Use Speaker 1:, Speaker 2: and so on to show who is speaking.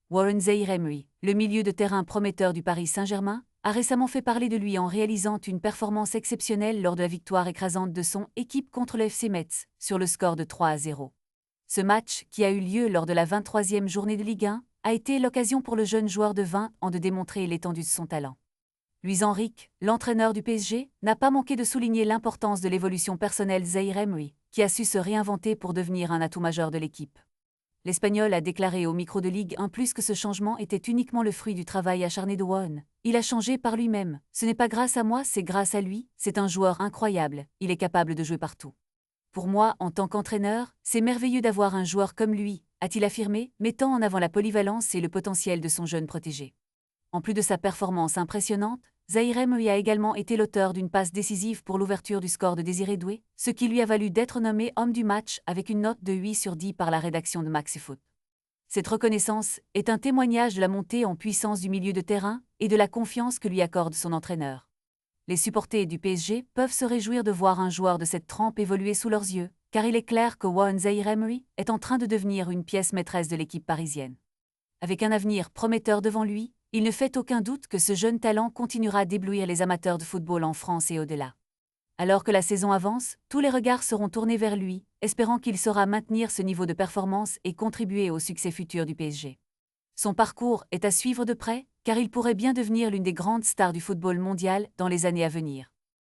Speaker 1: Warren Zaïre-Emery, le milieu de terrain prometteur du Paris Saint-Germain, a récemment fait parler de lui en réalisant une performance exceptionnelle lors de la victoire écrasante de son équipe contre le FC Metz, sur le score de 3-0. Ce match, qui a eu lieu lors de la 23e journée de Ligue 1, a été l'occasion pour le jeune joueur de 20 ans de démontrer l'étendue de son talent. Luis Enrique, l'entraîneur du PSG, n'a pas manqué de souligner l'importance de l'évolution personnelle Zaïre-Emery, qui a su se réinventer pour devenir un atout majeur de l'équipe. L'Espagnol a déclaré au micro de Ligue 1 Plus que ce changement était uniquement le fruit du travail acharné de Warren. Il a changé par lui-même. Ce n'est pas grâce à moi, c'est grâce à lui. C'est un joueur incroyable. Il est capable de jouer partout. Pour moi, en tant qu'entraîneur, c'est merveilleux d'avoir un joueur comme lui, a-t-il affirmé, mettant en avant la polyvalence et le potentiel de son jeune protégé. En plus de sa performance impressionnante, Zaïre-Emery a également été l'auteur d'une passe décisive pour l'ouverture du score de Désiré Doué, ce qui lui a valu d'être nommé homme du match avec une note de 8 sur 10 par la rédaction de MaxiFoot. Cette reconnaissance est un témoignage de la montée en puissance du milieu de terrain et de la confiance que lui accorde son entraîneur. Les supporters du PSG peuvent se réjouir de voir un joueur de cette trempe évoluer sous leurs yeux, car il est clair que Warren Zaïre-Emery est en train de devenir une pièce maîtresse de l'équipe parisienne. Avec un avenir prometteur devant lui, il ne fait aucun doute que ce jeune talent continuera d'éblouir les amateurs de football en France et au-delà. Alors que la saison avance, tous les regards seront tournés vers lui, espérant qu'il saura maintenir ce niveau de performance et contribuer au succès futur du PSG. Son parcours est à suivre de près, car il pourrait bien devenir l'une des grandes stars du football mondial dans les années à venir.